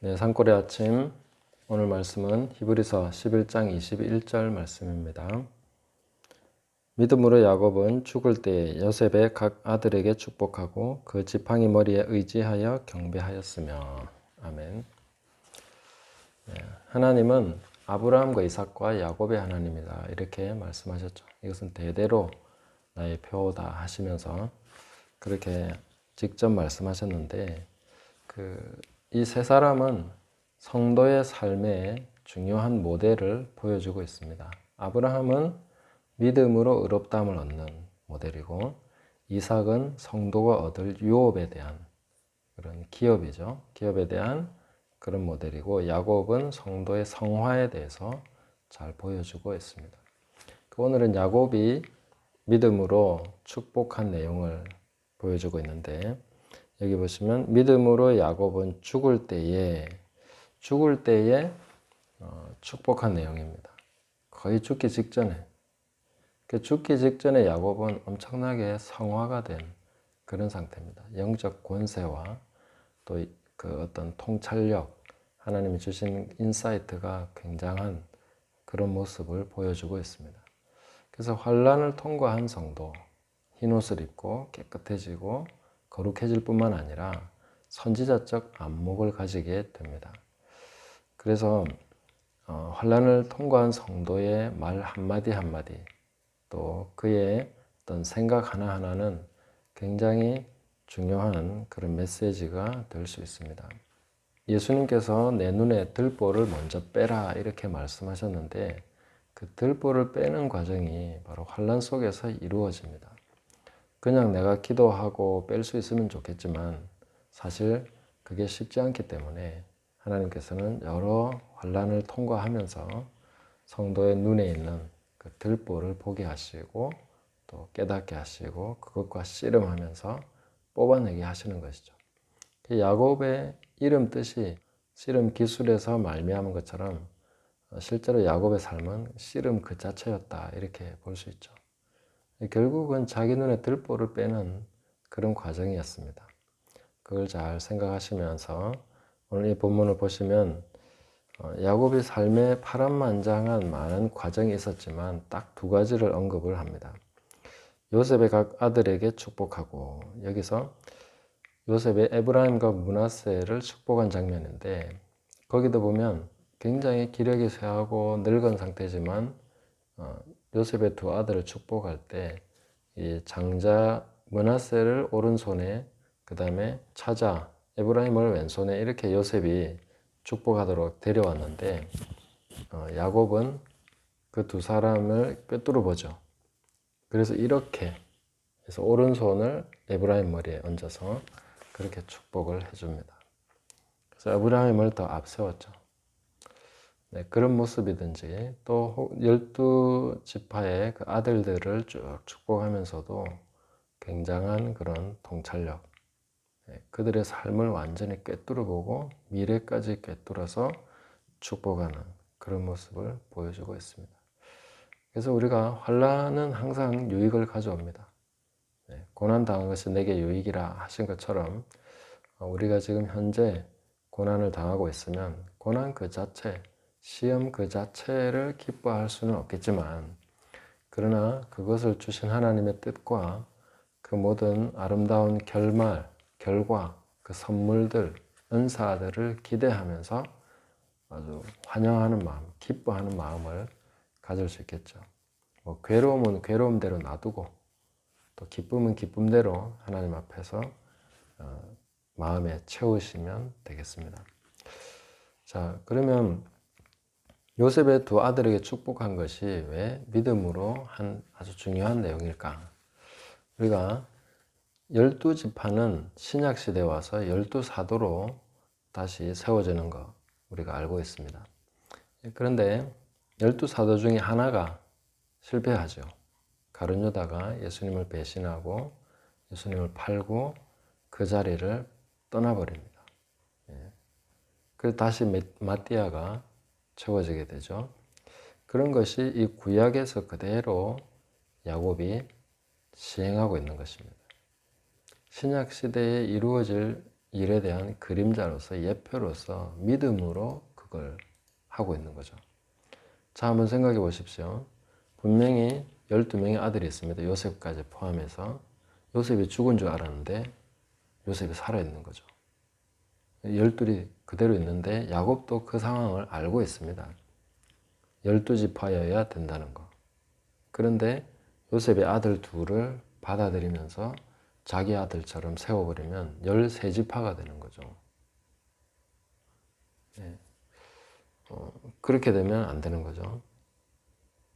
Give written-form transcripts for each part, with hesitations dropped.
네, 산골의 아침. 오늘 말씀은 히브리서 11장 21절 말씀입니다. 믿음으로 야곱은 죽을 때에 요셉의 각 아들에게 축복하고 그 지팡이 머리에 의지하여 경배하였으며. 아멘. 네, 하나님은 아브라함과 이삭과 야곱의 하나님이다, 이렇게 말씀하셨죠. 이것은 대대로 나의 표다 하시면서 그렇게 직접 말씀하셨는데, 이 세 사람은 성도의 삶의 중요한 모델을 보여주고 있습니다. 아브라함은 믿음으로 의롭다함을 얻는 모델이고, 이삭은 성도가 얻을 유업에 대한 그런 기업이죠. 기업에 대한 그런 모델이고, 야곱은 성도의 성화에 대해서 잘 보여주고 있습니다. 오늘은 야곱이 믿음으로 축복한 내용을 보여주고 있는데, 여기 보시면 믿음으로 야곱은 죽을 때에 축복한 내용입니다. 거의 죽기 직전에. 죽기 직전에 야곱은 엄청나게 성화가 된 그런 상태입니다. 영적 권세와 또 그 어떤 통찰력, 하나님이 주신 인사이트가 굉장한 그런 모습을 보여주고 있습니다. 그래서 환난을 통과한 성도, 흰옷을 입고 깨끗해지고 거룩해질 뿐만 아니라 선지자적 안목을 가지게 됩니다. 그래서 환난을 통과한 성도의 말 한마디 한마디, 또 그의 어떤 생각 하나하나는 굉장히 중요한 그런 메시지가 될 수 있습니다. 예수님께서 내 눈에 들보를 먼저 빼라, 이렇게 말씀하셨는데, 그 들보를 빼는 과정이 바로 환난 속에서 이루어집니다. 그냥 내가 기도하고 뺄 수 있으면 좋겠지만 사실 그게 쉽지 않기 때문에 하나님께서는 여러 환난을 통과하면서 성도의 눈에 있는 그 들보를 보게 하시고 또 깨닫게 하시고 그것과 씨름하면서 뽑아내게 하시는 것이죠. 야곱의 이름 뜻이 씨름 기술에서 말미암은 것처럼 실제로 야곱의 삶은 씨름 그 자체였다, 이렇게 볼 수 있죠. 결국은 자기 눈에 들보를 빼는 그런 과정이었습니다. 그걸 잘 생각하시면서 오늘 이 본문을 보시면 야곱의 삶에 파란만장한 많은 과정이 있었지만 딱 두 가지를 언급을 합니다. 요셉의 각 아들에게 축복하고, 여기서 요셉의 에브라임과 므낫세를 축복한 장면인데, 거기도 보면 굉장히 기력이 쇠하고 늙은 상태지만 요셉의 두 아들을 축복할 때 이 장자 므낫세를 오른손에, 그 다음에 차자 에브라임을 왼손에 이렇게 요셉이 축복하도록 데려왔는데, 야곱은 그 두 사람을 꿰뚫어 보죠. 그래서 이렇게 해서 오른손을 에브라임 머리에 얹어서 그렇게 축복을 해줍니다. 그래서 에브라임을 더 앞세웠죠. 네, 그런 모습이든지, 또 12지파의 그 아들들을 쭉 축복하면서도 굉장한 그런 통찰력, 그들의 삶을 완전히 꿰뚫어보고 미래까지 꿰뚫어서 축복하는 그런 모습을 보여주고 있습니다. 그래서 우리가 환난은 항상 유익을 가져옵니다. 고난당한 것이 내게 유익이라 하신 것처럼 우리가 지금 현재 고난을 당하고 있으면 고난 그 자체, 시험 그 자체를 기뻐할 수는 없겠지만, 그러나 그것을 주신 하나님의 뜻과 그 모든 아름다운 결과, 그 선물들, 은사들을 기대하면서 아주 환영하는 마음, 기뻐하는 마음을 가질 수 있겠죠. 괴로움은 괴로움대로 놔두고 또 기쁨은 기쁨대로 하나님 앞에서 마음에 채우시면 되겠습니다. 자, 그러면 요셉의 두 아들에게 축복한 것이 왜 믿음으로 한 아주 중요한 내용일까? 우리가 12지파는 신약시대에 와서 12사도로 다시 세워지는 거 우리가 알고 있습니다. 그런데 12사도 중에 하나가 실패하죠. 가룟 유다가 예수님을 배신하고 예수님을 팔고 그 자리를 떠나버립니다. 그래서 다시 마띠아가 채워지게 되죠. 그런 것이 이 구약에서 그대로 야곱이 시행하고 있는 것입니다. 신약 시대에 이루어질 일에 대한 그림자로서 예표로서 믿음으로 그걸 하고 있는 거죠. 자, 한번 생각해 보십시오. 분명히 12명의 아들이 있습니다. 요셉까지 포함해서. 요셉이 죽은 줄 알았는데 요셉이 살아있는 거죠. 12이 그대로 있는데 야곱도 그 상황을 알고 있습니다. 12지파여야 된다는 거. 그런데 요셉의 아들 둘을 받아들이면서 자기 아들처럼 세워버리면 13지파가 되는 거죠. 네. 그렇게 되면 안 되는 거죠.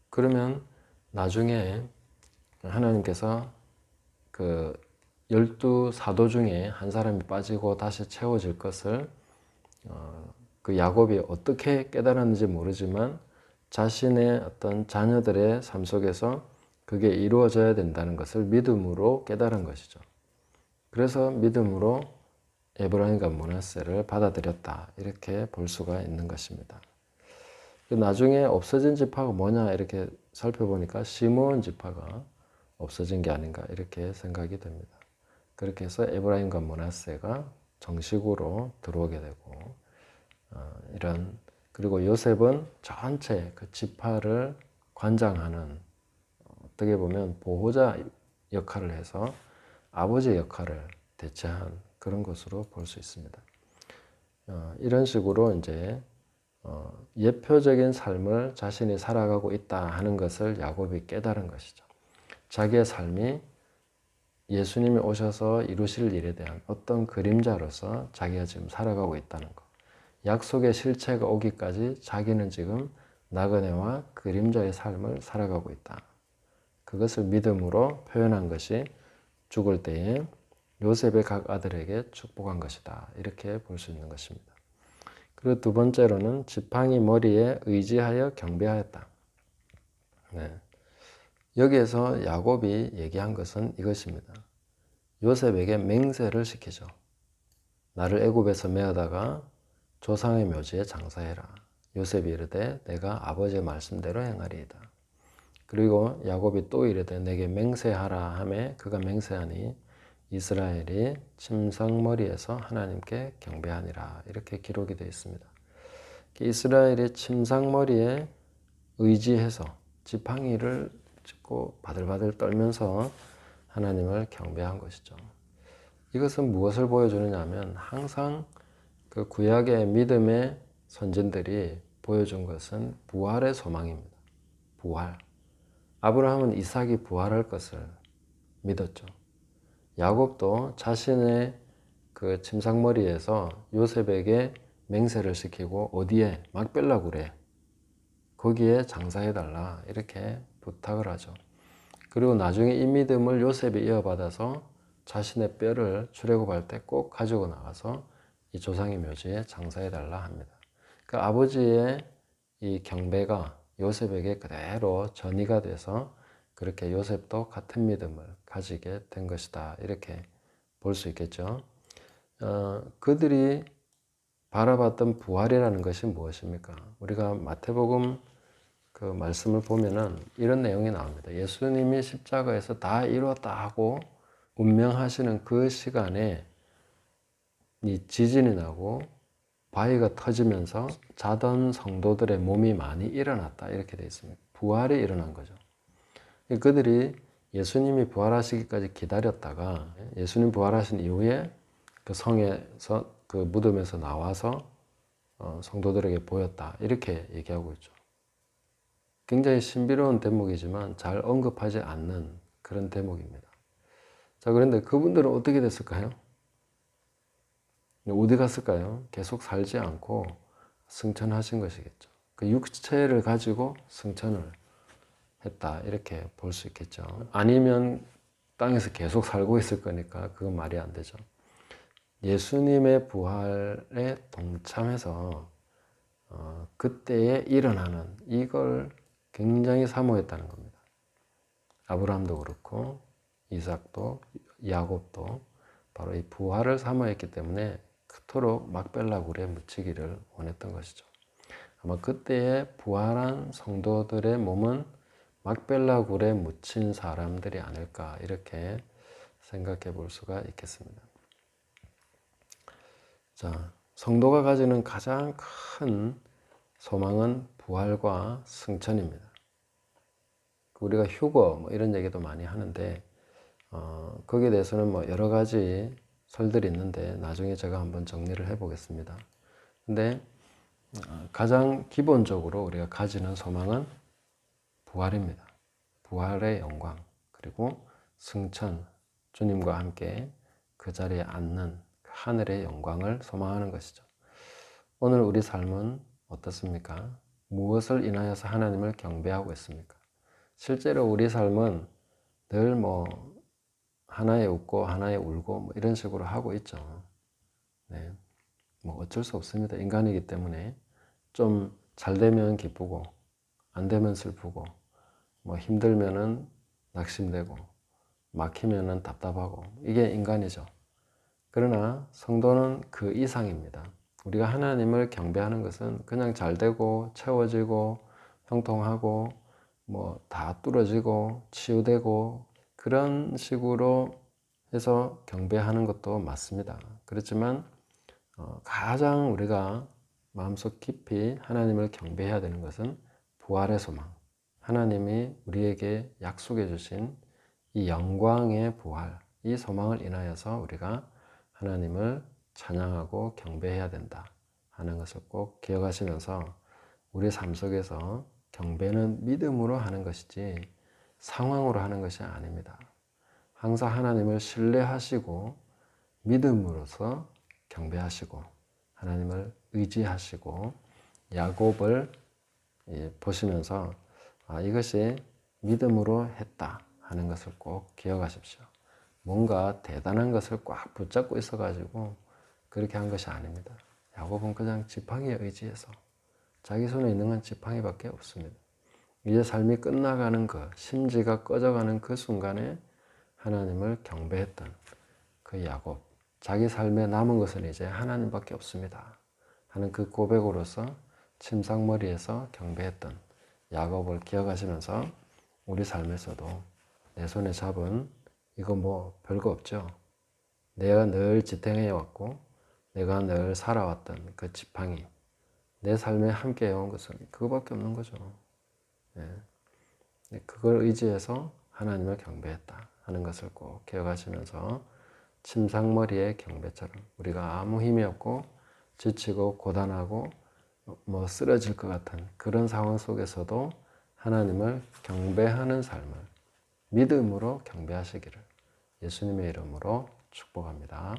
그러면 나중에 하나님께서 그 12사도 중에 한 사람이 빠지고 다시 채워질 것을 그 야곱이 어떻게 깨달았는지 모르지만 자신의 어떤 자녀들의 삶 속에서 그게 이루어져야 된다는 것을 믿음으로 깨달은 것이죠. 그래서 믿음으로 에브라임과 므낫세를 받아들였다, 이렇게 볼 수가 있는 것입니다. 나중에 없어진 지파가 뭐냐 이렇게 살펴보니까 시므온 지파가 없어진 게 아닌가 이렇게 생각이 됩니다. 그렇게 해서 에브라임과 므낫세가 정식으로 들어오게 되고 그리고 요셉은 전체 그 지파를 관장하는, 어떻게 보면 보호자 역할을 해서 아버지 역할을 대체한 그런 것으로 볼 수 있습니다. 이런 식으로 이제 예표적인 삶을 자신이 살아가고 있다 하는 것을 야곱이 깨달은 것이죠. 자기의 삶이 예수님이 오셔서 이루실 일에 대한 어떤 그림자로서 자기가 지금 살아가고 있다는 것. 약속의 실체가 오기까지 자기는 지금 나그네와 그림자의 삶을 살아가고 있다. 그것을 믿음으로 표현한 것이 죽을 때에 요셉의 각 아들에게 축복한 것이다, 이렇게 볼 수 있는 것입니다. 그리고 두 번째로는 지팡이 머리에 의지하여 경배하였다. 네. 여기에서 야곱이 얘기한 것은 이것입니다. 요셉에게 맹세를 시키죠. 나를 애굽에서 메어다가 조상의 묘지에 장사해라. 요셉이 이르되 내가 아버지의 말씀대로 행하리이다. 그리고 야곱이 또 이르되 내게 맹세하라 하매 그가 맹세하니 이스라엘이 침상머리에서 하나님께 경배하니라, 이렇게 기록이 되어 있습니다. 이스라엘이 침상머리에 의지해서 지팡이를 짚고 바들바들 떨면서 하나님을 경배한 것이죠. 이것은 무엇을 보여주느냐 하면 항상 그 구약의 믿음의 선진들이 보여준 것은 부활의 소망입니다. 부활. 아브라함은 이삭이 부활할 것을 믿었죠. 야곱도 자신의 그 침상머리에서 요셉에게 맹세를 시키고 어디에? 막벨라 굴에 거기에 장사해달라, 이렇게 부탁을 하죠. 그리고 나중에 이 믿음을 요셉이 이어받아서 자신의 뼈를 출애굽할 때 꼭 가지고 나가서 이 조상의 묘지에 장사해달라 합니다. 그 아버지의 이 경배가 요셉에게 그대로 전이가 돼서 그렇게 요셉도 같은 믿음을 가지게 된 것이다, 이렇게 볼 수 있겠죠. 그들이 바라봤던 부활이라는 것이 무엇입니까? 우리가 마태복음 그 말씀을 보면은 이런 내용이 나옵니다. 예수님이 십자가에서 다 이루었다 하고 운명하시는 그 시간에 이 지진이 나고 바위가 터지면서 자던 성도들의 몸이 많이 일어났다, 이렇게 되어 있습니다. 부활이 일어난 거죠. 그들이 예수님이 부활하시기까지 기다렸다가 예수님 부활하신 이후에 그 성에서 그 무덤에서 나와서 성도들에게 보였다, 이렇게 얘기하고 있죠. 굉장히 신비로운 대목이지만 잘 언급하지 않는 그런 대목입니다. 자, 그런데 그분들은 어떻게 됐을까요? 어디 갔을까요? 계속 살지 않고 승천하신 것이겠죠. 그 육체를 가지고 승천을 했다, 이렇게 볼 수 있겠죠. 아니면 땅에서 계속 살고 있을 거니까 그건 말이 안 되죠. 예수님의 부활에 동참해서 그때에 일어나는 이걸 굉장히 사모했다는 겁니다. 아브라함도 그렇고 이삭도 야곱도 바로 이 부활을 사모했기 때문에 그토록 막벨라 굴에 묻히기를 원했던 것이죠. 아마 그때의 부활한 성도들의 몸은 막벨라 굴에 묻힌 사람들이 아닐까, 이렇게 생각해 볼 수가 있겠습니다. 자, 성도가 가지는 가장 큰 소망은 부활과 승천입니다. 우리가 휴거 뭐 이런 얘기도 많이 하는데 거기에 대해서는 뭐 여러 가지 설들이 있는데 나중에 제가 한번 정리를 해 보겠습니다. 근데 가장 기본적으로 우리가 가지는 소망은 부활입니다. 부활의 영광, 그리고 승천, 주님과 함께 그 자리에 앉는 하늘의 영광을 소망하는 것이죠. 오늘 우리 삶은 어떻습니까? 무엇을 인하여서 하나님을 경배하고 있습니까? 실제로 우리 삶은 늘 뭐 하나에 웃고 하나에 울고 뭐 이런 식으로 하고 있죠. 네. 뭐 어쩔 수 없습니다. 인간이기 때문에 좀 잘 되면 기쁘고 안 되면 슬프고 뭐 힘들면은 낙심되고 막히면은 답답하고 이게 인간이죠. 그러나 성도는 그 이상입니다. 우리가 하나님을 경배하는 것은 그냥 잘 되고 채워지고 형통하고 뭐 다 뚫어지고 치유되고 그런 식으로 해서 경배하는 것도 맞습니다. 그렇지만 가장 우리가 마음속 깊이 하나님을 경배해야 되는 것은 부활의 소망, 하나님이 우리에게 약속해 주신 이 영광의 부활, 이 소망을 인하여서 우리가 하나님을 찬양하고 경배해야 된다 하는 것을 꼭 기억하시면서 우리 삶 속에서 경배는 믿음으로 하는 것이지 상황으로 하는 것이 아닙니다. 항상 하나님을 신뢰하시고 믿음으로써 경배하시고 하나님을 의지하시고 야곱을 보시면서 이것이 믿음으로 했다 하는 것을 꼭 기억하십시오. 뭔가 대단한 것을 꽉 붙잡고 있어가지고 그렇게 한 것이 아닙니다. 야곱은 그냥 지팡이에 의지해서 자기 손에 있는 건 지팡이밖에 없습니다. 이제 삶이 끝나가는 심지가 꺼져가는 그 순간에 하나님을 경배했던 그 야곱, 자기 삶에 남은 것은 이제 하나님밖에 없습니다 하는 그 고백으로서 침상머리에서 경배했던 야곱을 기억하시면서 우리 삶에서도 내 손에 잡은 이거 뭐 별거 없죠. 내가 늘 지탱해 왔고 내가 늘 살아왔던 그 지팡이, 내 삶에 함께 해온 것은 그거밖에 없는 거죠. 그걸 의지해서 하나님을 경배했다 하는 것을 꼭 기억하시면서 침상머리의 경배처럼 우리가 아무 힘이 없고 지치고 고단하고 뭐 쓰러질 것 같은 그런 상황 속에서도 하나님을 경배하는 삶을 믿음으로 경배하시기를 예수님의 이름으로 축복합니다.